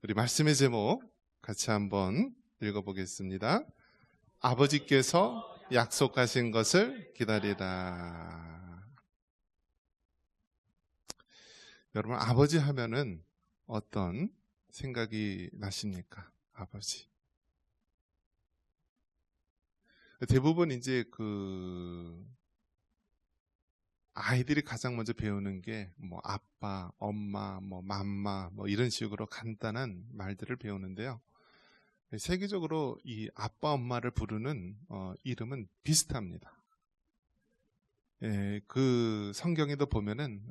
우리 말씀의 제목 같이 한번 읽어보겠습니다. 아버지께서 약속하신 것을 기다리라. 여러분, 아버지 하면은 어떤 생각이 나십니까? 아버지. 대부분 이제 아이들이 가장 먼저 배우는 게 뭐 아빠, 엄마, 뭐 맘마 뭐 이런 식으로 간단한 말들을 배우는데요. 세계적으로 이 아빠, 엄마를 부르는 이름은 비슷합니다. 그 성경에도 보면은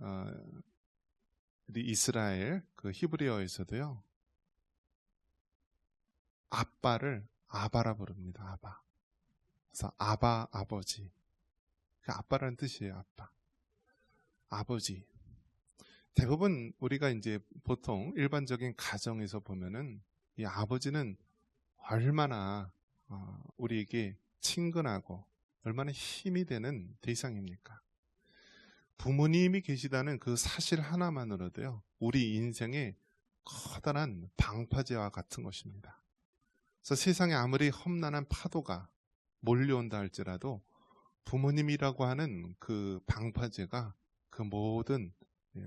우리 이스라엘 그 히브리어에서도요, 아빠를 아바라 부릅니다. 아바. 그래서 아바, 아버지. 그 아빠라는 뜻이에요. 아빠. 아버지. 대부분 우리가 이제 보통 일반적인 가정에서 보면은 이 아버지는 얼마나 우리에게 친근하고 얼마나 힘이 되는 대상입니까? 부모님이 계시다는 그 사실 하나만으로도요, 우리 인생의 커다란 방파제와 같은 것입니다. 그래서 세상에 아무리 험난한 파도가 몰려온다 할지라도 부모님이라고 하는 그 방파제가 그 모든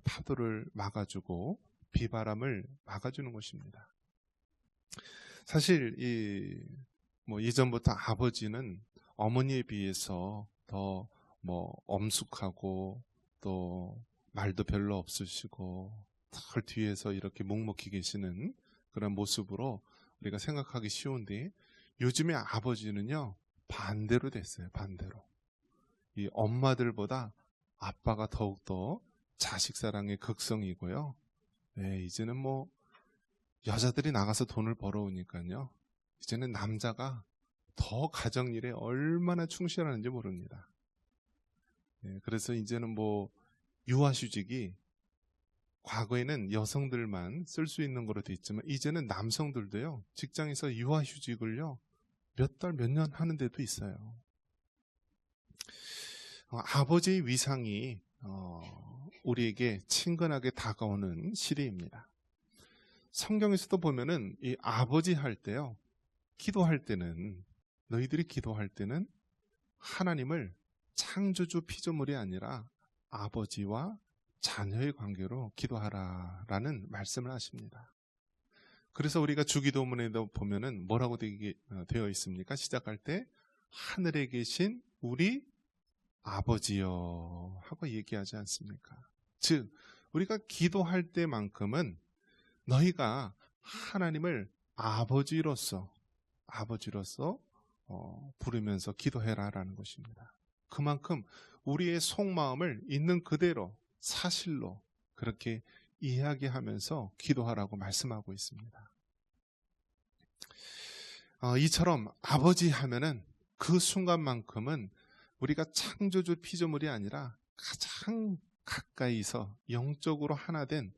파도를 막아주고 비바람을 막아주는 것입니다. 사실 예전부터 아버지는 어머니에 비해서 더 엄숙하고 또 말도 별로 없으시고 털 뒤에서 이렇게 묵묵히 계시는 그런 모습으로 우리가 생각하기 쉬운데, 요즘의 아버지는요 반대로 됐어요. 반대로. 이 엄마들보다 아빠가 더욱더 자식 사랑의 극성이고요. 이제는 여자들이 나가서 돈을 벌어오니까요, 이제는 남자가 더 가정일에 얼마나 충실하는지 모릅니다. 그래서 이제는 유아휴직이 과거에는 여성들만 쓸 수 있는 거로 돼 있지만 이제는 남성들도요, 직장에서 유아휴직을요 몇 달, 몇 년 하는 데도 있어요. 아버지의 위상이 우리에게 친근하게 다가오는 시대입니다. 성경에서도 보면은 이 아버지 할 때요, 기도할 때는, 너희들이 기도할 때는 하나님을 창조주 피조물이 아니라 아버지와 자녀의 관계로 기도하라라는 말씀을 하십니다. 그래서 우리가 주기도문에도 보면은 뭐라고 되어 있습니까? 시작할 때 하늘에 계신 우리 아버지여 하고 얘기하지 않습니까? 즉 우리가 기도할 때만큼은 너희가 하나님을 아버지로서 부르면서 기도해라라는 것입니다. 그만큼 우리의 속마음을 있는 그대로 사실로 그렇게 이야기하면서 기도하라고 말씀하고 있습니다. 이처럼 아버지 하면은 그 순간만큼은 우리가 창조주 피조물이 아니라 가장 가까이서 영적으로 하나 된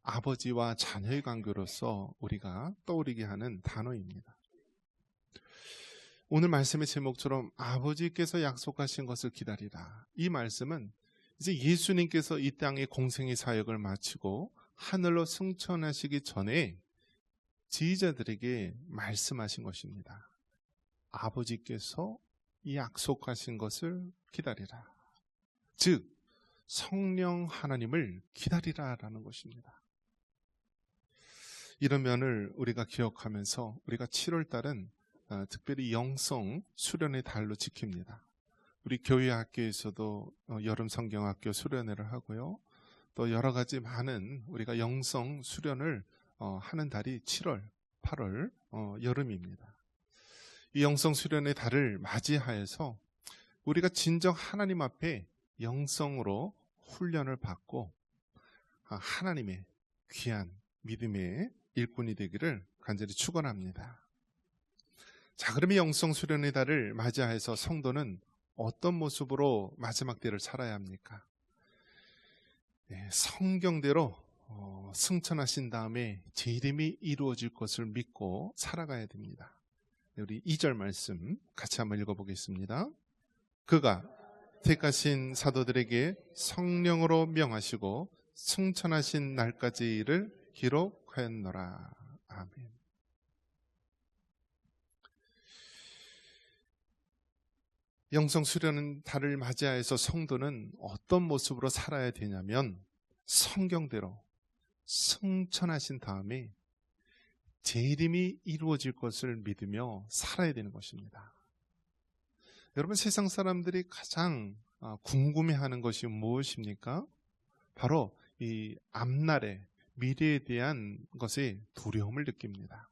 아버지와 자녀의 관계로서 우리가 떠오르게 하는 단어입니다. 오늘 말씀의 제목처럼 아버지께서 약속하신 것을 기다리라. 이 말씀은 이제 예수님께서 이 땅의 공생의 사역을 마치고 하늘로 승천하시기 전에 지휘자들에게 말씀하신 것입니다. 아버지께서 약속하신 것을 기다리라. 즉 성령 하나님을 기다리라라는 것입니다. 이런 면을 우리가 기억하면서 우리가 7월 달은 특별히 영성 수련의 달로 지킵니다. 우리 교회 학교에서도 여름 성경학교 수련회를 하고요, 또 여러 가지 많은 우리가 영성 수련을 하는 달이 7월, 8월 여름입니다. 이 영성 수련의 달을 맞이하여서 우리가 진정 하나님 앞에 영성으로 훈련을 받고 하나님의 귀한 믿음의 일꾼이 되기를 간절히 축원합니다. 자, 그러면 영성 수련의 달을 맞이해서 성도는 어떤 모습으로 마지막 때를 살아야 합니까? 성경대로 승천하신 다음에 재림이 이루어질 것을 믿고 살아가야 됩니다. 우리 2절 말씀 같이 한번 읽어보겠습니다. 그가 택하신 사도들에게 성령으로 명하시고 승천하신 날까지 일을 기록하였노라. 아멘. 영성 수련은 달을 맞이하여서 성도는 어떤 모습으로 살아야 되냐면 성경대로 승천하신 다음에 재림이 이루어질 것을 믿으며 살아야 되는 것입니다. 여러분, 세상 사람들이 가장 궁금해하는 것이 무엇입니까? 바로 이 앞날의 미래에 대한 것에 두려움을 느낍니다.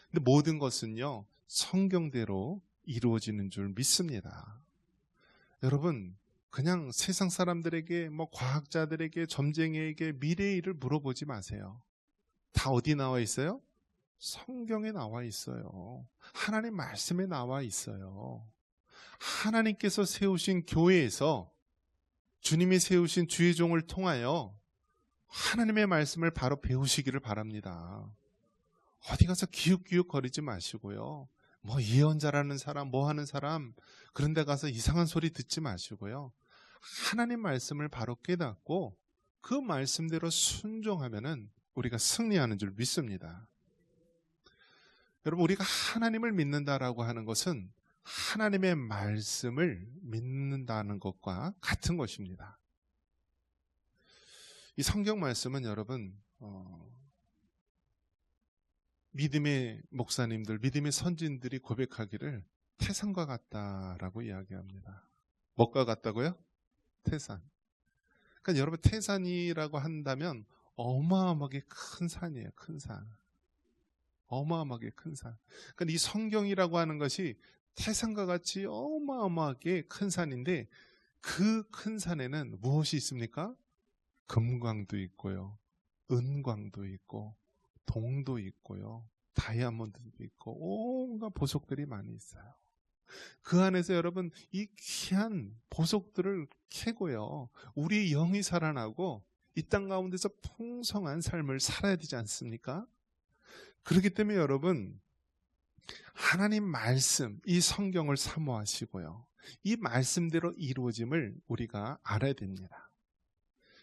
근데 모든 것은요, 성경대로 이루어지는 줄 믿습니다. 여러분, 그냥 세상 사람들에게, 과학자들에게, 점쟁이에게 미래의 일을 물어보지 마세요. 다 어디 나와 있어요? 성경에 나와 있어요. 하나님 말씀에 나와 있어요. 하나님께서 세우신 교회에서 주님이 세우신 주의 종을 통하여 하나님의 말씀을 바로 배우시기를 바랍니다. 어디 가서 기웃기웃 거리지 마시고요. 예언자라는 사람, 하는 사람 그런 데 가서 이상한 소리 듣지 마시고요. 하나님 말씀을 바로 깨닫고 그 말씀대로 순종하면은 우리가 승리하는 줄 믿습니다. 여러분, 우리가 하나님을 믿는다라고 하는 것은 하나님의 말씀을 믿는다는 것과 같은 것입니다. 이 성경 말씀은 여러분, 믿음의 목사님들, 믿음의 선진들이 고백하기를 태산과 같다라고 이야기합니다. 뭐가 같다고요? 태산. 그러니까 여러분, 태산이라고 한다면 어마어마하게 큰 산이에요. 큰 산. 어마어마하게 큰 산. 그러니까 이 성경이라고 하는 것이 태산과 같이 어마어마하게 큰 산인데 그 큰 산에는 무엇이 있습니까? 금광도 있고요. 은광도 있고 동도 있고요. 다이아몬드도 있고 온갖 보석들이 많이 있어요. 그 안에서 여러분 이 귀한 보석들을 캐고요. 우리 영이 살아나고 이 땅 가운데서 풍성한 삶을 살아야 되지 않습니까? 그렇기 때문에 여러분, 하나님 말씀, 이 성경을 사모하시고요. 이 말씀대로 이루어짐을 우리가 알아야 됩니다.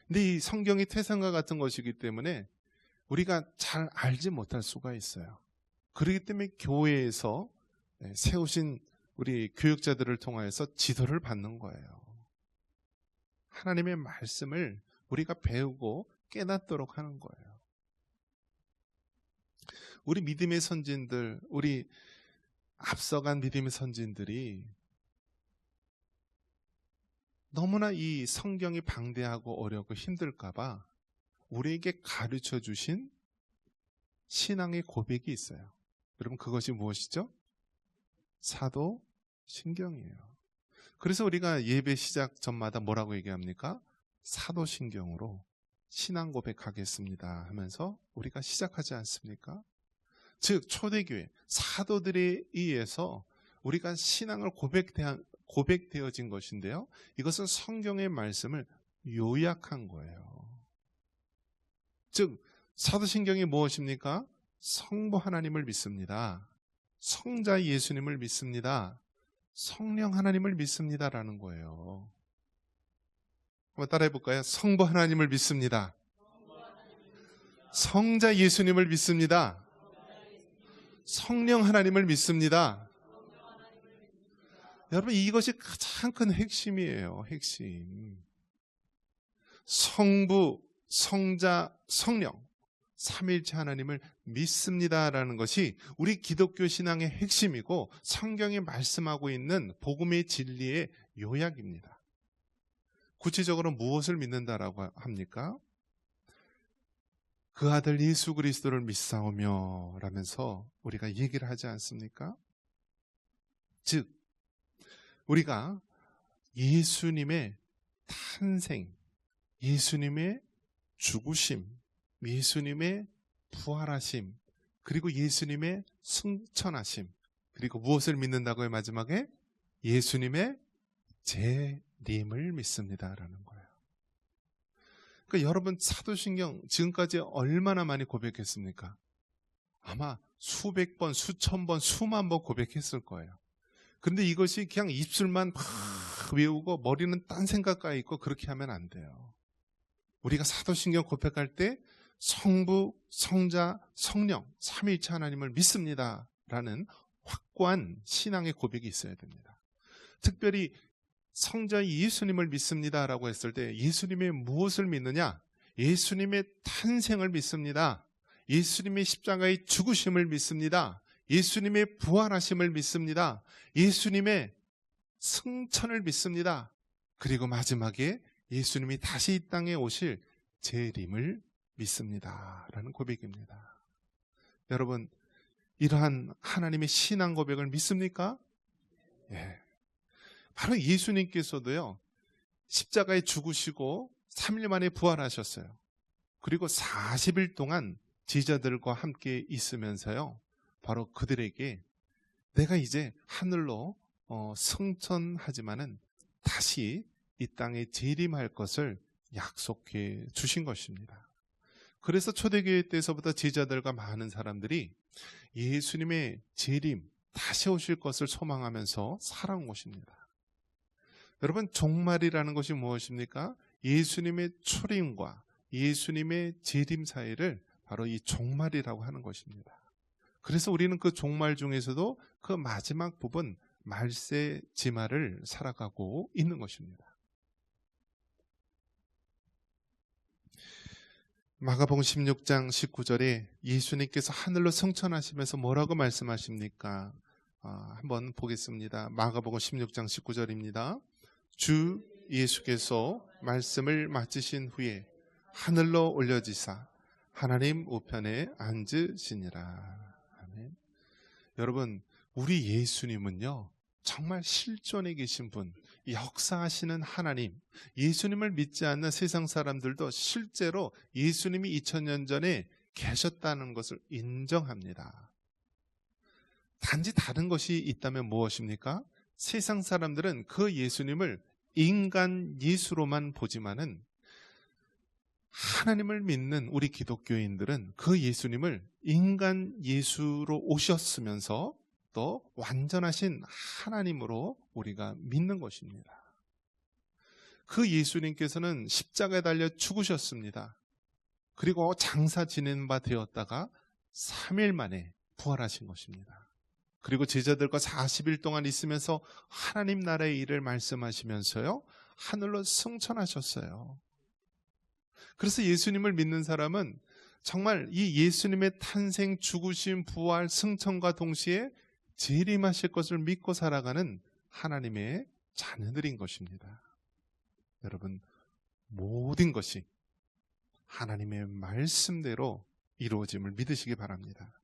근데 이 성경이 태산과 같은 것이기 때문에 우리가 잘 알지 못할 수가 있어요. 그렇기 때문에 교회에서 세우신 우리 교육자들을 통해서 지도를 받는 거예요. 하나님의 말씀을 우리가 배우고 깨닫도록 하는 거예요. 우리 믿음의 선진들, 우리 앞서간 믿음의 선진들이 너무나 이 성경이 방대하고 어렵고 힘들까 봐 우리에게 가르쳐 주신 신앙의 고백이 있어요. 여러분, 그것이 무엇이죠? 사도신경이에요. 그래서 우리가 예배 시작 전마다 뭐라고 얘기합니까? 사도신경으로 신앙 고백하겠습니다 하면서 우리가 시작하지 않습니까? 즉 초대교회 사도들에 의해서 우리가 신앙을 고백되어진 것인데요. 이것은 성경의 말씀을 요약한 거예요. 즉 사도신경이 무엇입니까? 성부 하나님을 믿습니다. 성자 예수님을 믿습니다. 성령 하나님을 믿습니다라는 거예요. 한번 따라해 볼까요? 성부 하나님을 믿습니다. 성자 예수님을 믿습니다. 성령 하나님을 믿습니다. 여러분, 이것이 가장 큰 핵심이에요. 핵심. 성부, 성자, 성령 삼위일체 하나님을 믿습니다라는 것이 우리 기독교 신앙의 핵심이고 성경에 말씀하고 있는 복음의 진리의 요약입니다. 구체적으로 무엇을 믿는다라고 합니까? 그 아들 예수 그리스도를 믿사오며 라면서 우리가 얘기를 하지 않습니까? 즉 우리가 예수님의 탄생, 예수님의 죽으심, 예수님의 부활하심, 그리고 예수님의 승천하심, 그리고 무엇을 믿는다고요? 마지막에 예수님의 재림을 믿습니다라는 거예요. 그러니까 여러분, 사도신경 지금까지 얼마나 많이 고백했습니까? 아마 수백 번, 수천 번, 수만 번 고백했을 거예요. 그런데 이것이 그냥 입술만 막 외우고 머리는 딴 생각가 있고 그렇게 하면 안 돼요. 우리가 사도신경 고백할 때 성부, 성자, 성령, 삼위일체 하나님을 믿습니다 라는 확고한 신앙의 고백이 있어야 됩니다. 특별히 성자 예수님을 믿습니다 라고 했을 때 예수님의 무엇을 믿느냐? 예수님의 탄생을 믿습니다. 예수님의 십자가의 죽으심을 믿습니다. 예수님의 부활하심을 믿습니다. 예수님의 승천을 믿습니다. 그리고 마지막에 예수님이 다시 이 땅에 오실 재림을 믿습니다 라는 고백입니다. 여러분, 이러한 하나님의 신앙 고백을 믿습니까? 예. 바로 예수님께서도요, 십자가에 죽으시고 3일 만에 부활하셨어요. 그리고 40일 동안 제자들과 함께 있으면서요, 바로 그들에게 내가 이제 하늘로 승천하지만은 다시 이 땅에 재림할 것을 약속해 주신 것입니다. 그래서 초대교회 때서부터 제자들과 많은 사람들이 예수님의 재림, 다시 오실 것을 소망하면서 살아온 것입니다. 여러분, 종말이라는 것이 무엇입니까? 예수님의 출임과 예수님의 재림 사이를 바로 이 종말이라고 하는 것입니다. 그래서 우리는 그 종말 중에서도 그 마지막 부분 말세 지말을 살아가고 있는 것입니다. 마가복음 16장 19절에 예수님께서 하늘로 승천하시면서 뭐라고 말씀하십니까? 한번 보겠습니다. 마가복음 16장 19절입니다. 주 예수께서 말씀을 마치신 후에 하늘로 올려지사 하나님 우편에 앉으시니라. 아멘. 여러분, 우리 예수님은요, 정말 실존에 계신 분, 역사하시는 하나님, 예수님을 믿지 않는 세상 사람들도 실제로 예수님이 2000년 전에 계셨다는 것을 인정합니다. 단지 다른 것이 있다면 무엇입니까? 세상 사람들은 그 예수님을 인간 예수로만 보지만은 하나님을 믿는 우리 기독교인들은 그 예수님을 인간 예수로 오셨으면서 또 완전하신 하나님으로 우리가 믿는 것입니다. 그 예수님께서는 십자가에 달려 죽으셨습니다. 그리고 장사 지낸 바 되었다가 3일 만에 부활하신 것입니다. 그리고 제자들과 40일 동안 있으면서 하나님 나라의 일을 말씀하시면서요, 하늘로 승천하셨어요. 그래서 예수님을 믿는 사람은 정말 이 예수님의 탄생, 죽으심, 부활, 승천과 동시에 재림하실 것을 믿고 살아가는 하나님의 자녀들인 것입니다. 여러분, 모든 것이 하나님의 말씀대로 이루어짐을 믿으시기 바랍니다.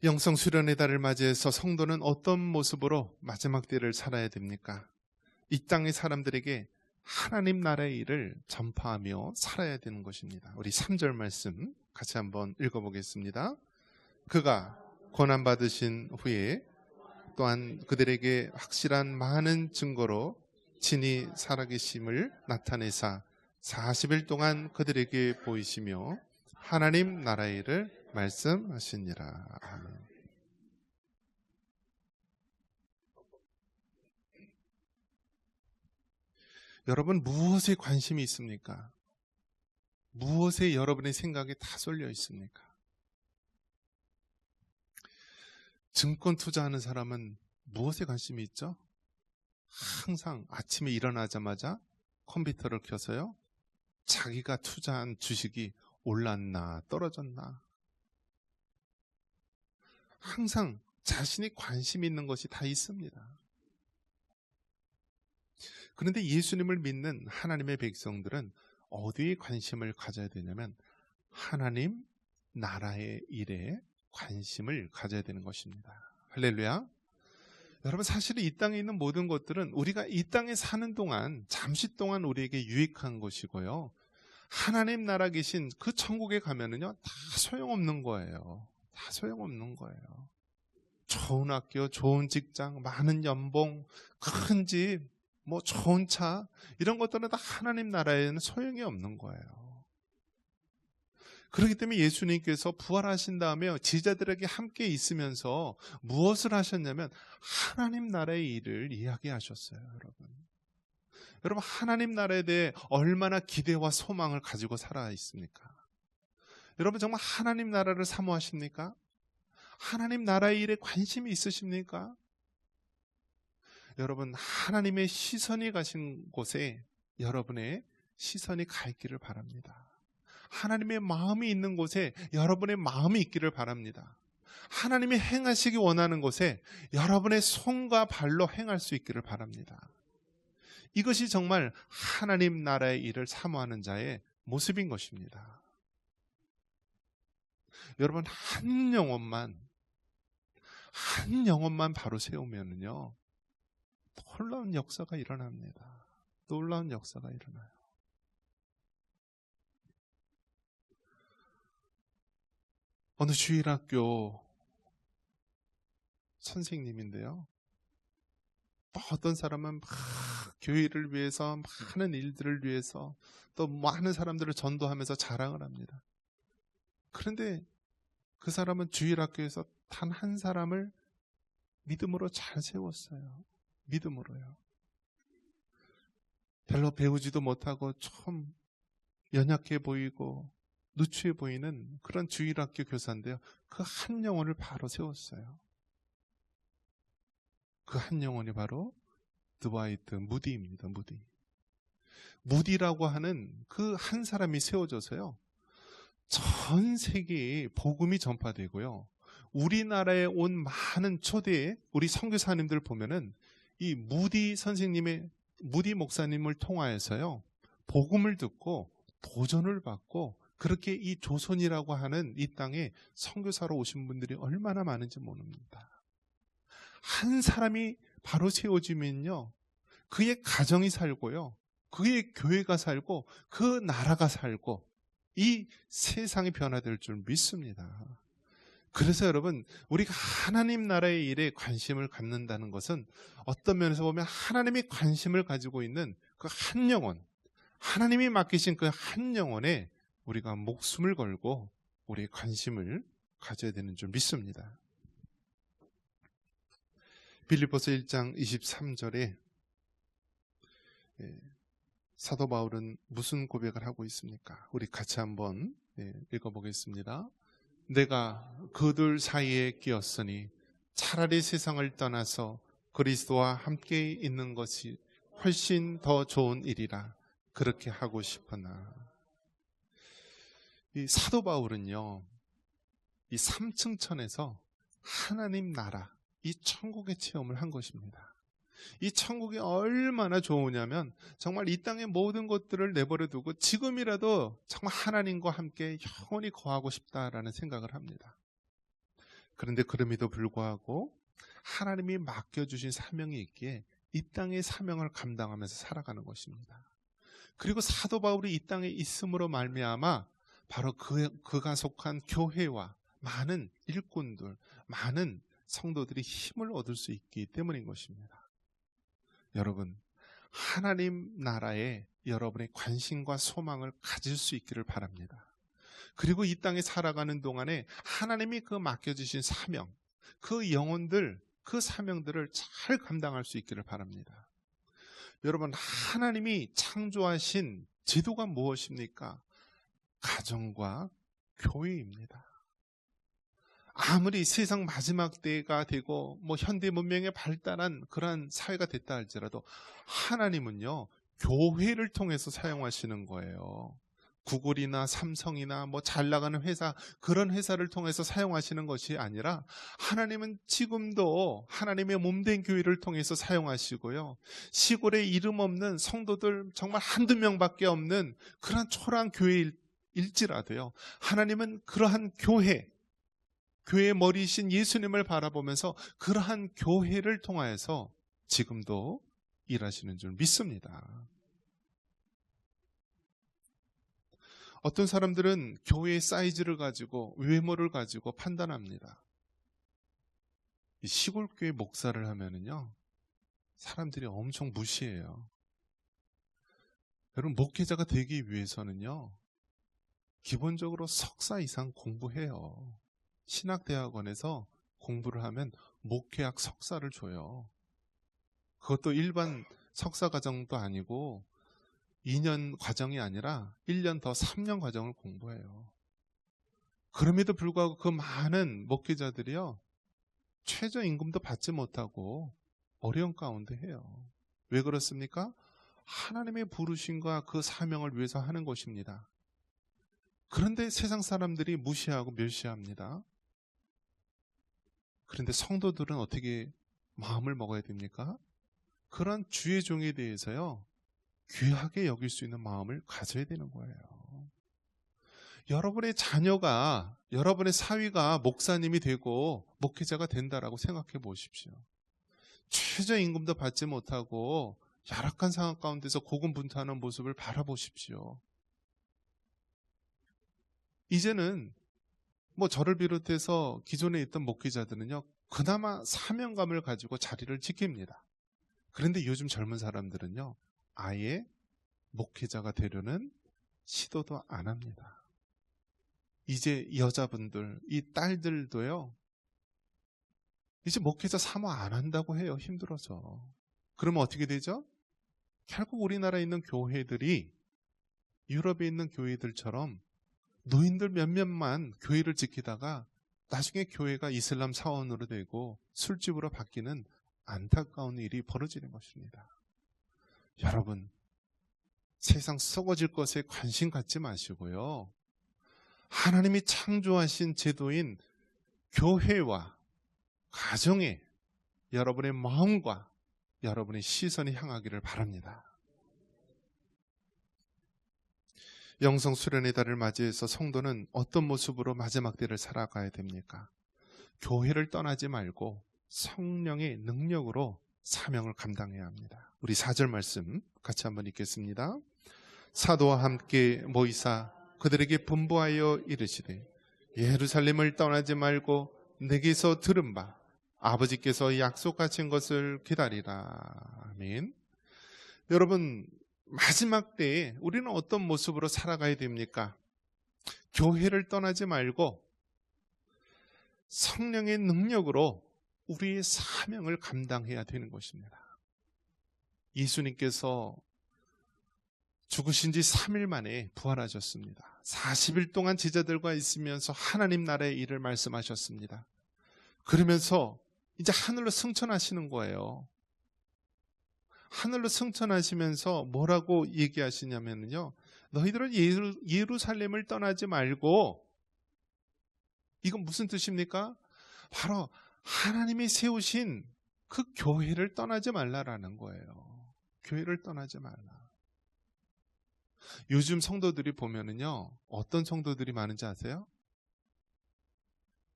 영성 수련의 달을 맞이해서 성도는 어떤 모습으로 마지막 때를 살아야 됩니까? 이 땅의 사람들에게 하나님 나라의 일을 전파하며 살아야 되는 것입니다. 우리 3절 말씀 같이 한번 읽어보겠습니다. 그가 고난받으신 후에 또한 그들에게 확실한 많은 증거로 친히 살아계심을 나타내사 40일 동안 그들에게 보이시며 하나님 나라의 일을 말씀하시니라. 아멘. 여러분, 무엇에 관심이 있습니까? 무엇에 여러분의 생각이 다 쏠려 있습니까? 증권 투자하는 사람은 무엇에 관심이 있죠? 항상 아침에 일어나자마자 컴퓨터를 켜서요, 자기가 투자한 주식이 올랐나 떨어졌나, 항상 자신이 관심 있는 것이 다 있습니다. 그런데 예수님을 믿는 하나님의 백성들은 어디에 관심을 가져야 되냐면 하나님 나라의 일에 관심을 가져야 되는 것입니다. 할렐루야. 여러분, 사실 이 땅에 있는 모든 것들은 우리가 이 땅에 사는 동안 잠시 동안 우리에게 유익한 것이고요, 하나님 나라 계신 그 천국에 가면은요 다 소용없는 거예요. 다 소용없는 거예요. 좋은 학교, 좋은 직장, 많은 연봉, 큰 집, 뭐 좋은 차, 이런 것들은 다 하나님 나라에는 소용이 없는 거예요. 그렇기 때문에 예수님께서 부활하신 다음에 제자들에게 함께 있으면서 무엇을 하셨냐면 하나님 나라의 일을 이야기하셨어요. 여러분, 여러분, 하나님 나라에 대해 얼마나 기대와 소망을 가지고 살아 있습니까? 여러분, 정말 하나님 나라를 사모하십니까? 하나님 나라의 일에 관심이 있으십니까? 여러분, 하나님의 시선이 가신 곳에 여러분의 시선이 가 있기를 바랍니다. 하나님의 마음이 있는 곳에 여러분의 마음이 있기를 바랍니다. 하나님이 행하시기 원하는 곳에 여러분의 손과 발로 행할 수 있기를 바랍니다. 이것이 정말 하나님 나라의 일을 사모하는 자의 모습인 것입니다. 여러분, 한 영혼만 바로 세우면은요, 놀라운 역사가 일어납니다. 놀라운 역사가 일어나요. 어느 주일학교 선생님인데요, 어떤 사람은 막 교회를 위해서 많은 일들을 위해서 또 많은 사람들을 전도하면서 자랑을 합니다. 그런데 그 사람은 주일학교에서 단 한 사람을 믿음으로 잘 세웠어요. 믿음으로요. 별로 배우지도 못하고 좀 연약해 보이고 누추해 보이는 그런 주일학교 교사인데요, 그 한 영혼을 바로 세웠어요. 그 한 영혼이 바로 드와이트 무디입니다. 무디라고 하는 그 한 사람이 세워져서요, 전 세계에 복음이 전파되고요, 우리나라에 온 많은 초대 우리 선교사님들 보면은 이 무디 목사님을 통하여서요, 복음을 듣고 도전을 받고 그렇게 이 조선이라고 하는 이 땅에 선교사로 오신 분들이 얼마나 많은지 모릅니다. 한 사람이 바로 세워지면요, 그의 가정이 살고요, 그의 교회가 살고 그 나라가 살고 이 세상이 변화될 줄 믿습니다. 그래서 여러분, 우리가 하나님 나라의 일에 관심을 갖는다는 것은 어떤 면에서 보면 하나님이 관심을 가지고 있는 그 한 영혼, 하나님이 맡기신 그 한 영혼에 우리가 목숨을 걸고 우리의 관심을 가져야 되는 줄 믿습니다. 빌립보서 1장 23절에 사도 바울은 무슨 고백을 하고 있습니까? 우리 같이 한번 읽어보겠습니다. 내가 그들 사이에 끼었으니 차라리 세상을 떠나서 그리스도와 함께 있는 것이 훨씬 더 좋은 일이라 그렇게 하고 싶으나. 이 사도 바울은요, 이 3층 천에서 하나님 나라, 이 천국의 체험을 한 것입니다. 이 천국이 얼마나 좋으냐면 정말 이 땅의 모든 것들을 내버려 두고 지금이라도 정말 하나님과 함께 영원히 거하고 싶다라는 생각을 합니다. 그런데 그럼에도 불구하고 하나님이 맡겨주신 사명이 있기에 이 땅의 사명을 감당하면서 살아가는 것입니다. 그리고 사도 바울이 이 땅에 있음으로 말미암아 바로 그가 속한 교회와 많은 일꾼들, 많은 성도들이 힘을 얻을 수 있기 때문인 것입니다. 여러분, 하나님 나라에 여러분의 관심과 소망을 가질 수 있기를 바랍니다. 그리고 이 땅에 살아가는 동안에 하나님이 그 맡겨주신 사명, 그 영혼들, 그 사명들을 잘 감당할 수 있기를 바랍니다. 여러분, 하나님이 창조하신 제도가 무엇입니까? 가정과 교회입니다. 아무리 세상 마지막 때가 되고 현대 문명에 발달한 그러한 사회가 됐다 할지라도 하나님은요, 교회를 통해서 사용하시는 거예요. 구글이나 삼성이나 잘 나가는 회사, 그런 회사를 통해서 사용하시는 것이 아니라 하나님은 지금도 하나님의 몸된 교회를 통해서 사용하시고요, 시골에 이름 없는 성도들 정말 한두 명밖에 없는 그런 초라한 교회일지라도요, 하나님은 그러한 교회의 머리이신 예수님을 바라보면서 그러한 교회를 통하여서 지금도 일하시는 줄 믿습니다. 어떤 사람들은 교회의 사이즈를 가지고 외모를 가지고 판단합니다. 이 시골교회 목사를 하면은요, 사람들이 엄청 무시해요. 여러분, 목회자가 되기 위해서는요, 기본적으로 석사 이상 공부해요. 신학대학원에서 공부를 하면 목회학 석사를 줘요. 그것도 일반 석사 과정도 아니고 2년 과정이 아니라 1년 더 3년 과정을 공부해요. 그럼에도 불구하고 그 많은 목회자들이요, 최저임금도 받지 못하고 어려운 가운데 해요. 왜 그렇습니까? 하나님의 부르심과 그 사명을 위해서 하는 것입니다. 그런데 세상 사람들이 무시하고 멸시합니다. 그런데 성도들은 어떻게 마음을 먹어야 됩니까? 그런 주의 종에 대해서요, 귀하게 여길 수 있는 마음을 가져야 되는 거예요. 여러분의 자녀가, 여러분의 사위가 목사님이 되고 목회자가 된다라고 생각해 보십시오. 최저임금도 받지 못하고 열악한 상황 가운데서 고군분투하는 모습을 바라보십시오. 이제는 저를 비롯해서 기존에 있던 목회자들은요, 그나마 사명감을 가지고 자리를 지킵니다. 그런데 요즘 젊은 사람들은요, 아예 목회자가 되려는 시도도 안 합니다. 이제 여자분들, 이 딸들도요, 이제 목회자 사모 안 한다고 해요. 힘들어서. 그러면 어떻게 되죠? 결국 우리나라에 있는 교회들이 유럽에 있는 교회들처럼 노인들 몇몇만 교회를 지키다가 나중에 교회가 이슬람 사원으로 되고 술집으로 바뀌는 안타까운 일이 벌어지는 것입니다. 여러분, 세상 썩어질 것에 관심 갖지 마시고요, 하나님이 창조하신 제도인 교회와 가정에 여러분의 마음과 여러분의 시선이 향하기를 바랍니다. 영성 수련의 달을 맞이해서 성도는 어떤 모습으로 마지막 때를 살아가야 됩니까? 교회를 떠나지 말고 성령의 능력으로 사명을 감당해야 합니다. 우리 4절 말씀 같이 한번 읽겠습니다. 사도와 함께 모이사 그들에게 분부하여 이르시되 예루살렘을 떠나지 말고 내게서 들은 바 아버지께서 약속하신 것을 기다리라. 아멘. 여러분, 마지막 때에 우리는 어떤 모습으로 살아가야 됩니까? 교회를 떠나지 말고 성령의 능력으로 우리의 사명을 감당해야 되는 것입니다. 예수님께서 죽으신 지 3일 만에 부활하셨습니다. 40일 동안 제자들과 있으면서 하나님 나라의 일을 말씀하셨습니다. 그러면서 이제 하늘로 승천하시는 거예요. 하늘로 승천하시면서 뭐라고 얘기하시냐면요, 너희들은 예루살렘을 떠나지 말고, 이건 무슨 뜻입니까? 바로 하나님이 세우신 그 교회를 떠나지 말라라는 거예요. 교회를 떠나지 말라. 요즘 성도들이 보면은요, 어떤 성도들이 많은지 아세요?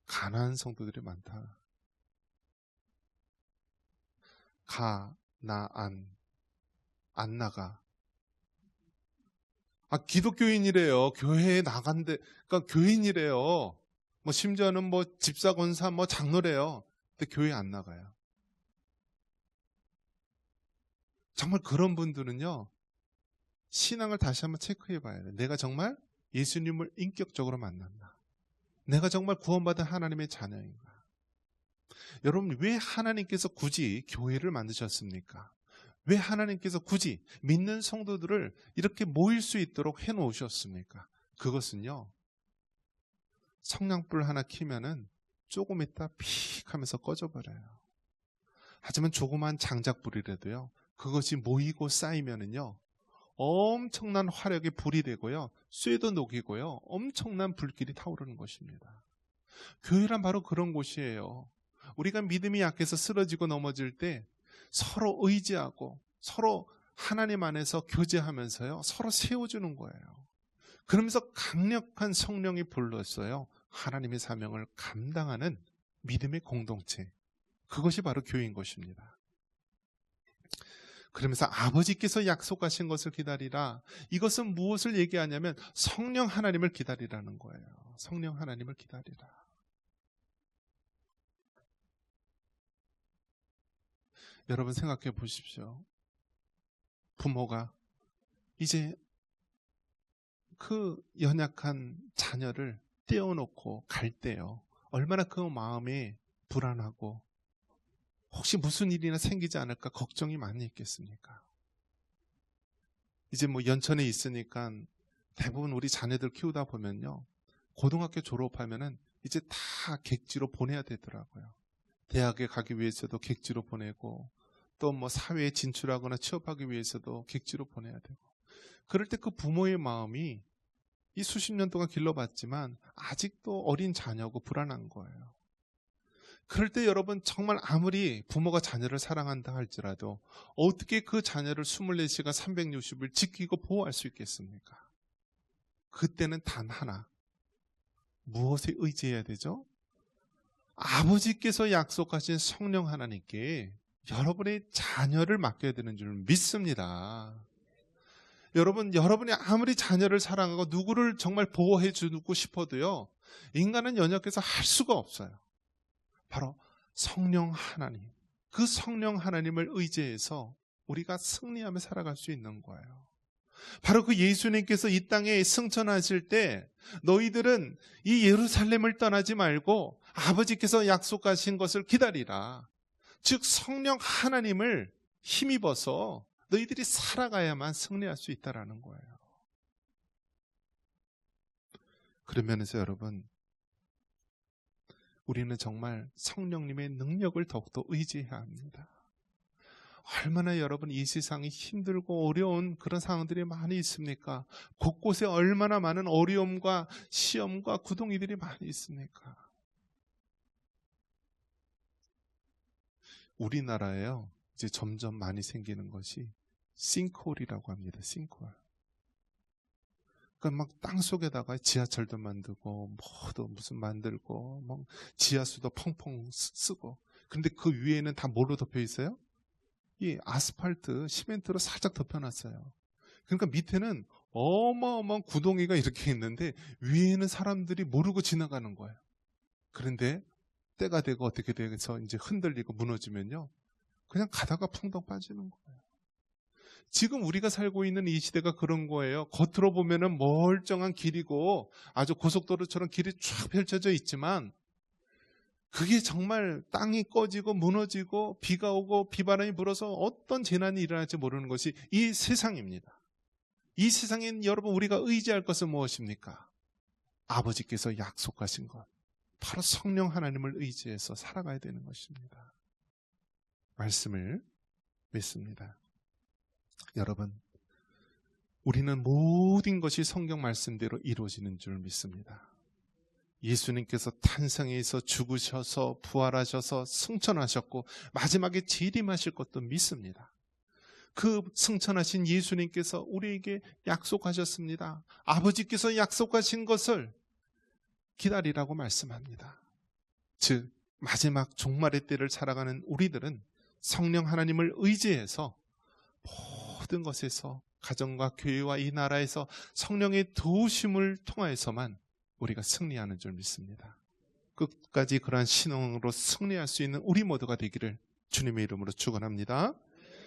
가난한 성도들이 많다. 안 나가. 기독교인이래요. 교회에 나간대. 그러니까 교인이래요. 심지어는 집사, 권사, 장로래요. 근데 교회 안 나가요. 정말 그런 분들은요, 신앙을 다시 한번 체크해 봐야 돼요. 내가 정말 예수님을 인격적으로 만났나? 내가 정말 구원받은 하나님의 자녀인가? 여러분, 왜 하나님께서 굳이 교회를 만드셨습니까? 왜 하나님께서 굳이 믿는 성도들을 이렇게 모일 수 있도록 해놓으셨습니까? 그것은요, 성냥불 하나 켜면은 조금 있다 픽 하면서 꺼져버려요. 하지만 조그만 장작불이라도요, 그것이 모이고 쌓이면은요, 엄청난 화력의 불이 되고요, 쇠도 녹이고요, 엄청난 불길이 타오르는 것입니다. 교회란 바로 그런 곳이에요. 우리가 믿음이 약해서 쓰러지고 넘어질 때 서로 의지하고 서로 하나님 안에서 교제하면서요, 서로 세워주는 거예요. 그러면서 강력한 성령이 불렀어요. 하나님의 사명을 감당하는 믿음의 공동체. 그것이 바로 교회인 것입니다. 그러면서 아버지께서 약속하신 것을 기다리라. 이것은 무엇을 얘기하냐면 성령 하나님을 기다리라는 거예요. 성령 하나님을 기다리라. 여러분 생각해 보십시오. 부모가 이제 그 연약한 자녀를 떼어놓고 갈 때요, 얼마나 그 마음이 불안하고 혹시 무슨 일이나 생기지 않을까 걱정이 많이 있겠습니까? 이제 뭐 연천에 있으니까 대부분 우리 자녀들 키우다 보면요, 고등학교 졸업하면은 이제 다 객지로 보내야 되더라고요. 대학에 가기 위해서도 객지로 보내고, 또 뭐 사회에 진출하거나 취업하기 위해서도 객지로 보내야 되고, 그럴 때 그 부모의 마음이 이 수십 년 동안 길러봤지만 아직도 어린 자녀고 불안한 거예요. 그럴 때 여러분, 정말 아무리 부모가 자녀를 사랑한다 할지라도 어떻게 그 자녀를 24시간 360일 지키고 보호할 수 있겠습니까? 그때는 단 하나, 무엇에 의지해야 되죠? 아버지께서 약속하신 성령 하나님께 여러분의 자녀를 맡겨야 되는 줄 믿습니다. 여러분, 여러분이 아무리 자녀를 사랑하고 누구를 정말 보호해 주고 싶어도요, 인간은 연약해서 할 수가 없어요. 바로 성령 하나님, 그 성령 하나님을 의지해서 우리가 승리하며 살아갈 수 있는 거예요. 바로 그 예수님께서 이 땅에 승천하실 때 너희들은 이 예루살렘을 떠나지 말고 아버지께서 약속하신 것을 기다리라. 즉 성령 하나님을 힘입어서 너희들이 살아가야만 승리할 수 있다라는 거예요. 그런 면에서 여러분, 우리는 정말 성령님의 능력을 더욱더 의지해야 합니다. 얼마나 여러분 이 세상이 힘들고 어려운 그런 상황들이 많이 있습니까? 곳곳에 얼마나 많은 어려움과 시험과 구덩이들이 많이 있습니까? 우리나라에요, 이제 점점 많이 생기는 것이 싱크홀이라고 합니다. 싱크홀. 그러니까 막 땅속에다가 지하철도 만들고 뭐도 무슨 만들고 뭐 지하수도 펑펑 쓰고, 그런데 그 위에는 다 뭘로 덮여 있어요? 이 아스팔트, 시멘트로 살짝 덮여놨어요. 그러니까 밑에는 어마어마한 구덩이가 이렇게 있는데 위에는 사람들이 모르고 지나가는 거예요. 그런데 때가 되고 어떻게 돼서 이제 흔들리고 무너지면요, 그냥 가다가 풍덩 빠지는 거예요. 지금 우리가 살고 있는 이 시대가 그런 거예요. 겉으로 보면은 멀쩡한 길이고 아주 고속도로처럼 길이 쫙 펼쳐져 있지만 그게 정말 땅이 꺼지고 무너지고 비가 오고 비바람이 불어서 어떤 재난이 일어날지 모르는 것이 이 세상입니다. 이 세상엔 여러분, 우리가 의지할 것은 무엇입니까? 아버지께서 약속하신 것, 바로 성령 하나님을 의지해서 살아가야 되는 것입니다. 말씀을 믿습니다. 여러분, 우리는 모든 것이 성경 말씀대로 이루어지는 줄 믿습니다. 예수님께서 탄생해서 죽으셔서 부활하셔서 승천하셨고 마지막에 재림하실 것도 믿습니다. 그 승천하신 예수님께서 우리에게 약속하셨습니다. 아버지께서 약속하신 것을 기다리라고 말씀합니다. 즉 마지막 종말의 때를 살아가는 우리들은 성령 하나님을 의지해서 모든 것에서, 가정과 교회와 이 나라에서 성령의 도우심을 통하여서만 우리가 승리하는 줄 믿습니다. 끝까지 그러한 신앙으로 승리할 수 있는 우리 모두가 되기를 주님의 이름으로 축원합니다.